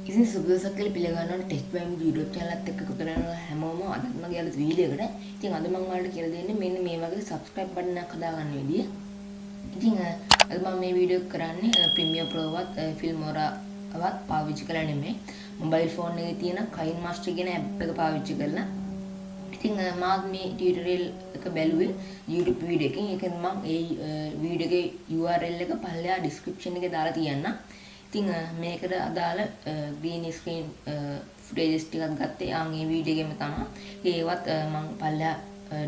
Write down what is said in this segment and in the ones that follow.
ඉතින් සුබදවසක් කියලා පිළිගන්නවා ටෙස්ට් බයිම් YouTube channel එකත් එක්ක එකතු වෙනවා හැමෝම අදත් මගේ අලුත් වීඩියෝ එකට. ඉතින් අද මම ඔයාලට කියලා දෙන්නේ මෙන්න මේ වගේ subscribe button එකක් හදාගන්න විදිය. ඉතින් අද මම මේ වීඩියෝ එක කරන්නේ Premiere Pro වත් Filmora වත් පාවිච්චි කරලා නෙමෙයි. මොබයිල් ෆෝන් එකේ තියෙන Kind Master කියන app එක පාවිච්චි කරලා. ඉතින් මම මේ ටියුටෝරියල් එක බැලුවේ YouTube වීඩියෝ එකකින්. ඒකෙන් මම ඒ වීඩියෝ එකේ URL එක පල්ලෙහා description එකේ දාලා තියන්නම්. ඉතින් මේකට අදාළ green screen footage ටිකක් ගත්තේ ආන් මේ වීඩියෝ එකේම තමයි. ඒවත් මම පල්ලෙහා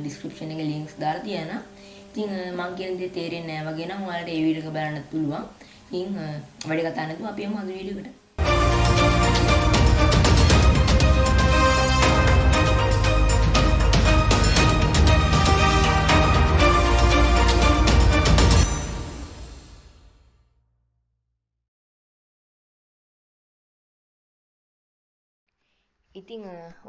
description එකේ links දාලා තියනවා. ඉතින් මම කියන දේ තේරෙන්නේ නැහැ වගේ නම් ඔයාලට මේ වීඩියෝ එක බලන්නත් පුළුවන්. ඉතින් වැඩි කතා නැතුව අපි යමු අද වීඩියෝ එකට. ඉතින්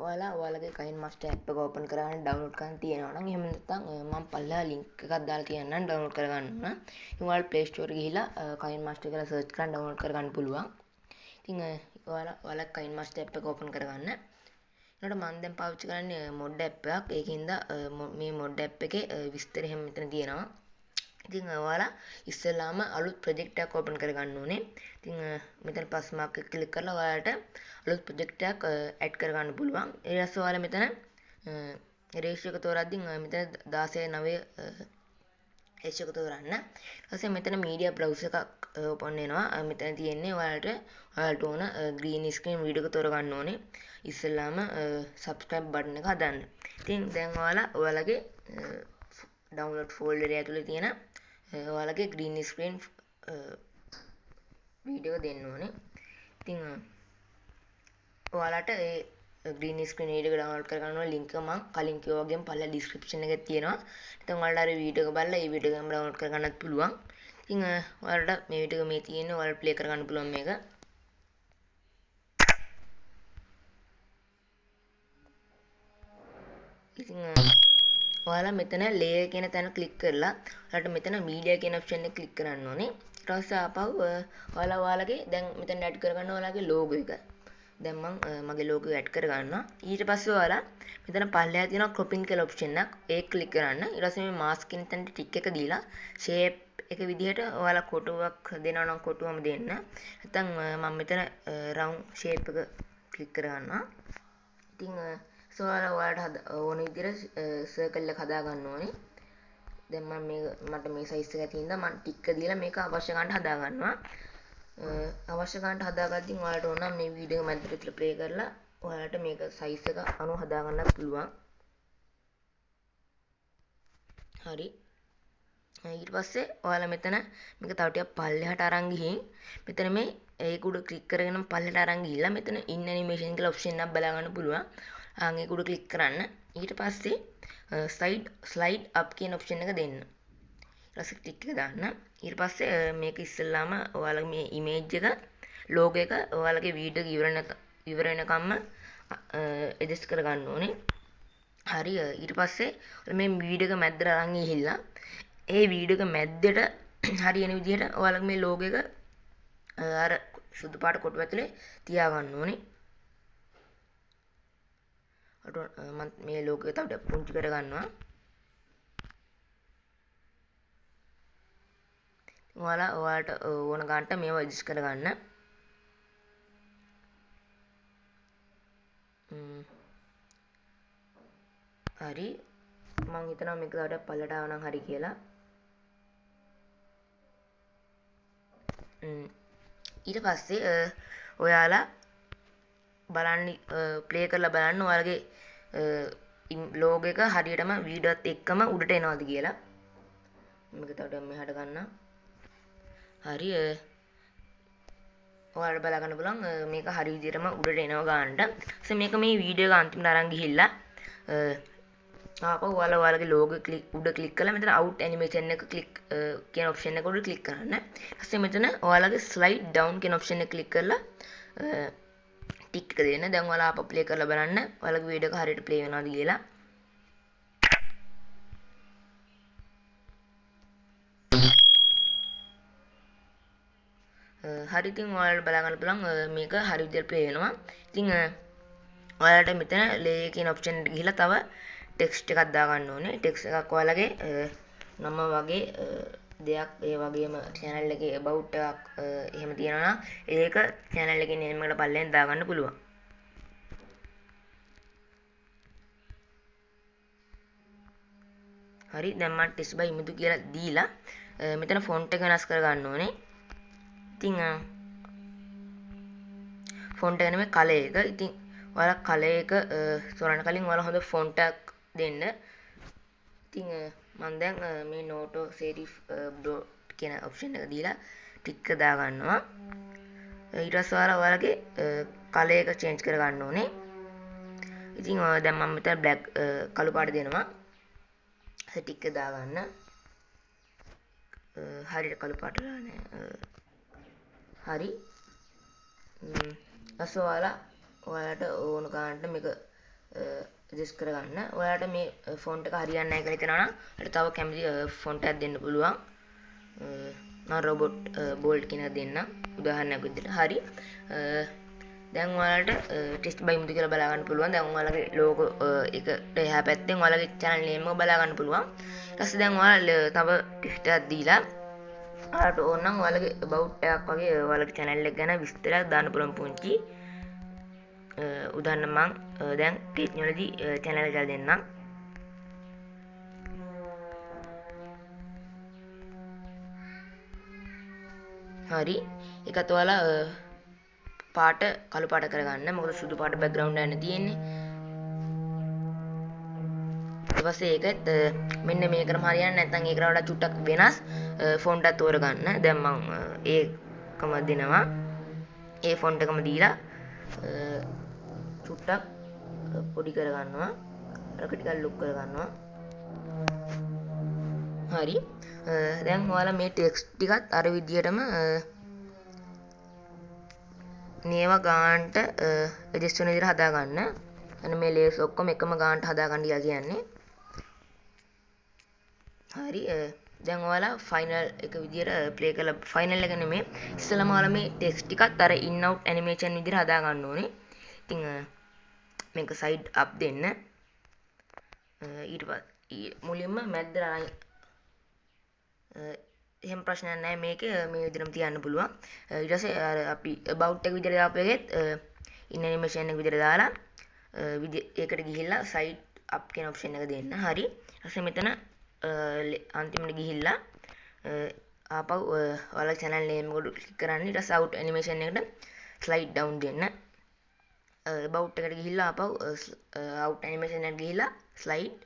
ඔයාලගේ Kind Master app එක open කරගන්න download කරන්න තියෙනවා නම් එහෙම නැත්නම් මම පල්ලා link එකක් දාලා තියන්නම් download කරගන්න ඕන. ඉතින් ඔයාලා Play Store එක ගිහිලා Kind Master කියලා search කරන් download කරගන්න පුළුවන්. ඉතින් ඔයාලා Kind Master app එක open කරගන්න. ඊට මම දැන් පාවිච්චි කරන්නේ mod app එකක්. ඒකින්ද මේ mod app එකේ විස්තර එහෙම මෙතන තියෙනවා. ඉතින් ඔයාලා ඉස්සෙල්ලාම අලුත් ප්‍රොජෙක්ට් එකක් ඕපන් කරගන්න ඕනේ. ඉතින් මෙතන ප්ලස් මාක් එක ක්ලික් කරලා ඔයාලට අලුත් ප්‍රොජෙක්ට් එකක් ඇඩ් කරගන්න පුළුවන්. ඊට පස්සේ ඔයාලා මෙතන රේෂියෝ එක තෝරද්දී මෙතන 16:9 රේෂියෝ එක තෝරන්න. ඊට පස්සේ මෙතන මීඩියා බ්‍රවුසර් එකක් ඕපන් වෙනවා. මෙතන තියෙන්නේ ඔයාලට ඕන green screen වීඩියෝ එක තෝරගන්න ඕනේ. ඉස්සෙල්ලාම subscribe button එක හදන්න. ඉතින් දැන් ඔයාලගේ download folder එක ඇතුලේ තියෙන ඔයාලගේ green screen වීඩියෝ එක දෙන්න ඕනේ. ඉතින් ඔයාලට ඒ green screen වීඩියෝ එක download කරගන්න ඕන link එක මම කලින් කිව්වා වගේම පල්ලා description එකේ තියෙනවා. ඉතින් ඔයාලට අර වීඩියෝ එක බලලා ඒ වීඩියෝ එකම download කරගන්නත් පුළුවන්. ඉතින් ඔයාලට මේ වීඩියෝ එක මේ තියෙන්නේ ඔයාලට play කරගන්න පුළුවන් මේක. ඉතින් ඔයාලා මෙතන layer කියන තැන ක්ලික් කරලා ඔයාලට මෙතන media කියන option එක ක්ලික් කරන්න ඕනේ. ඊට පස්සේ ආපහු ඔයාලගේ දැන් මෙතන add කරගන්න ඔයාලගේ logo එක. දැන් මම මගේ logo එක add කරගන්නවා. ඊට පස්සේ ඔයාලා මෙතන පල්ලෙහා තියෙනවා cropping කියලා option එකක්. ඒක ක්ලික් කරන්න. ඊට පස්සේ මේ mask කියන තැනට tick එක දීලා shape එක විදිහට ඔයාලා කොටුවක් දෙනවා නම් කොටුවම දෙන්න. නැත්නම් මම මෙතන round shape එක ක්ලික් කරගන්නවා. ඉතින් ඔයාලට ඕන විදිහට සර්කල් එක හදා ගන්න ඕනේ. දැන් මට මේ සයිස් එක තියෙනවා මම ටික් එක දීලා මේක අවශ්‍ය ගන්නට හදා ගන්නවා. අවශ්‍ය ගන්නට හදාගද්දී ඔයාලට ඕන නම් මේ වීඩියෝ එක මැදට විතර ප්ලේ කරලා ඔයාලට මේක සයිස් එක අනුව හදා ගන්නත් පුළුවන්. හරි. ඊට පස්සේ ඔයාලා මෙතන මේක තව ටිකක් පල්ලෙහාට අරන් ගිහින් මෙතන මේ ඒක උඩ ක්ලික් කරගෙන පල්ලෙහාට අරන් ගිහිල්ලා මෙතන in animation කියලා ඔප්ෂන් එකක් බලා ගන්න පුළුවන්. ඒක උඩ ක්ලික් කරන්න. ඊට පස්සේ slide up කියන ඔප්ෂන් එක දෙන්න. ඊට පස්සේ ටික් එක දාන්න. ඊට පස්සේ මේක ඉස්සෙල්ලාම ඔයාලගේ මේ ඉමේජ් එක logo එක ඔයාලගේ වීඩියෝ එක ඉවර වෙනකම්ම ඇඩ්ජස්ට් කරගන්න ඕනේ. හරි. ඊට පස්සේ මේ වීඩියෝ එක මැද්දට අරන් ගිහිල්ලා ඒ වීඩියෝ එක මැද්දට හරියන විදිහට ඔයාලගේ මේ logo එක අර සුදු පාට කොටුව ඇතුලේ තියාගන්න ඕනේ. මම මේ logo එක තව ටිකක් පුංචි කරගන්නවා. ඔයාලට ඕන ගන්නට මේව ඇඩ්ජස්ට් කරගන්න. හරි. මම හිතනවා මේක තව ටිකක් පල්ලට ආව නම් හරි කියලා. ඊට පස්සේ ඔයාලා බලන්න ප්ලේ කරලා බලන්න ඔයාලගේ logo එක හරියටම වීඩියෝත් එක්කම උඩට එනවද කියලා. මේක තව ටිකක් මෙහාට ගන්න. හරි. ඔයාලට බලා ගන්න පුළුවන් මේක හරි විදිහටම උඩට එනවා ගන්නට. ඊට මේක මේ වීඩියෝ එක අන්තිමට අරන් ගිහිල්ලා ආපහු ඔයාලගේ logo උඩ ක්ලික් කරලා මෙතන out animation එක ක්ලික් කියන option එක උඩ ක්ලික් කරන්න. ඊට පස්සේ මෙතන ඔයාලගේ slide down කියන option එක ක්ලික් කරලා ටික් එක දෙන්න. දැන් ඔයාලා ආපහු ප්ලේ කරලා බලන්න ඔයාලගේ වීඩියෝ එක හරියට ප්ලේ වෙනවද කියලා. හරි ඉතින් ඔයාලට බලා ගන්න පුළුවන් මේක හරි විදිහට play වෙනවා. ඉතින් ඔයාලට මෙතන ලේ කියන ඔප්ෂන් එකට ගිහිල්ලා තව ටෙක්ස්ට් එකක් දාගන්න ඕනේ. ටෙක්ස්ට් එකක් ඔයාලගේ නම වගේ දෙයක් ඒ වගේම channel එකේ about එකක් එහෙම තියෙනවා නම් ඒක channel එකේ name එකට පල්ලෙන් දාගන්න පුළුවන්. හරි දැන් මම ටෙස්ට් බයි ඉමුදු කියලා දීලා මෙතන ෆොන්ට් එක වෙනස් කර ගන්න ඕනේ. ඉතින් ෆොන්ට් එක නෙමෙයි කලර් එක. ඉතින් ඔයාලා කලර් එක සොරන්න කලින් ඔයාලා හොඳ ෆොන්ට් එකක් දෙන්න. ඉතින් මම දැන් මේ noto serif dot කියන ඔප්ෂන් එක දීලා ටික් එක දා ගන්නවා. ඊට පස්සේ ඔයාලගේ කලර් එක change කර ගන්න ඕනේ. ඉතින් දැන් මම මෙතන black කළු පාට දෙනවා. ටික එක දා ගන්න. හරියට කළු පාට දාන්නේ. හරි. ඊපස්සේ ඔයාලට ඕන ගන්නට මේක adjust කරගන්න. ඔයාලට මේ ෆොන්ට් එක හරියන්නේ නැහැ කියලා හිතනවා නම් අපිට තව කැමති ෆොන්ට් එකක් දෙන්න පුළුවන්. මම robot bold කියන එක දෙන්නම් උදාහරණයක් විදිහට. හරි. දැන් ඔයාලට ටෙස්ට් බයි මුද කියලා බලා ගන්න පුළුවන්. දැන් ඔයාලගේ logo එකට එහා පැත්තෙන් ඔයාලගේ channel name එක බලා ගන්න පුළුවන්. ඊට පස්සේ දැන් ඔයාලා තව ටෙක්ස්ට් එකක් දීලා ඔයාලට ඕන නම් ඔයාලගේ about එකක් වගේ ඔයාලගේ channel එක ගැන විස්තරයක් දාන්න පුළුවන් පුංචි. උදාහරණ මම දැන් ටෙක්නොලොජි channel එක දෙන්නම්. හරි. ඒකත් ඔයාලා පාට කළු පාට කරගන්න. මොකද සුදු පාට background එකක් තියෙන්නේ. ඊට පස්සේ ඒකත් මෙන්න මේකටම හරියන්නේ නැත්නම් ඒකට වඩා චුට්ටක් වෙනස් ෆොන්ට් එකක් තෝරගන්න. දැන් මම ඒකම දෙනවා. ඒ ෆොන්ට් එකම දීලා චුට්ටක් පොඩි කරගන්නවා. අරක ටිකක් ලොක් කරගන්නවා. හරි. දැන් ඔයාලා මේ ටෙක්ස්ට් ටිකත් අර විදියටම නේව ගානට ඇඩ්ජස්ට් වෙන විදිහට හදාගන්න. අන්න මේ ලේයර්ස් ඔක්කොම එකම ගානට හදාගන්න කියලා කියන්නේ. හරි. දැන් ඔයාලා ෆයිනල් එක විදියට ප්ලේ කරලා ෆයිනල් එක නෙමෙයි ඉස්සෙල්ලාම ඔයාලා මේ ටෙක්ස්ට් ටිකත් අර ඉන් අවුට් ඇනිමේෂන් විදියට හදා ගන්න ඕනේ. ඉතින් මේක සයිඩ් අප් දෙන්න. ඊට පස්සේ මුලින්ම මැද්දට එහෙම ප්‍රශ්නයක් නැහැ මේකේ මේ විදිහටම තියන්න පුළුවන්. ඊට පස්සේ අපි about එක විදිහට දාපු එකෙත් in animation එක විදිහට දාලා ඒකට ගිහිල්ලා side up කියන option එක දෙන්න. හරි. ඊට පස්සේ මෙතන අන්තිමට ගිහිල්ලා ආපහු ඔයාලා channel name එකට click කරන්න. ඊට පස්සේ out animation එකට slide down දෙන්න. about එකට ගිහිල්ලා ආපහු out animation එකට ගිහිල්ලා slide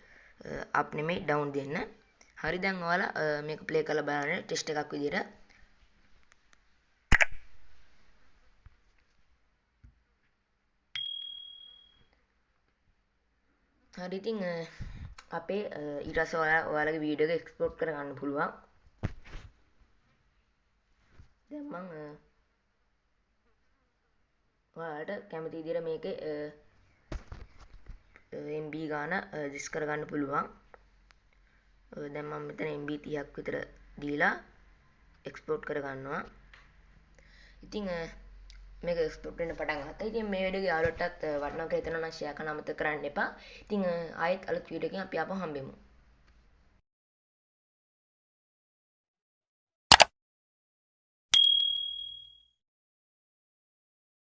up නෙමෙයි down දෙන්න. හරි. දැන් ඔයාලා මේක ප්ලේ කරලා බලන්න ටෙස්ට් එකක් විදියට. හරි. ඉතින් අපේ ඊට පස්සේ ඔයාලගේ වීඩියෝ එක එක්ස්පෝර්ට් කරගන්න පුළුවන්. දැන් මම ඔයාලට කැමති විදියට මේකේ MB ගාන ඇඩ්ජස්ට් කරගන්න පුළුවන්. දැන් මම මෙතන MB 30ක් විතර දීලා එක්ස්පෝර්ට් කරගන්නවා. ඉතින් මේක එක්ස්පෝර්ට් වෙන්න පටන් ගත්තා. ඉතින් මේ වීඩියෝ එක යාළුවටත් වටිනවා කියලා හිතනවා නම් ෂෙයා කරන්න අමතක කරන්න එපා. ඉතින් ආයෙත් අලුත් වීඩියෝ එකකින් අපි ආපහු හම්බෙමු.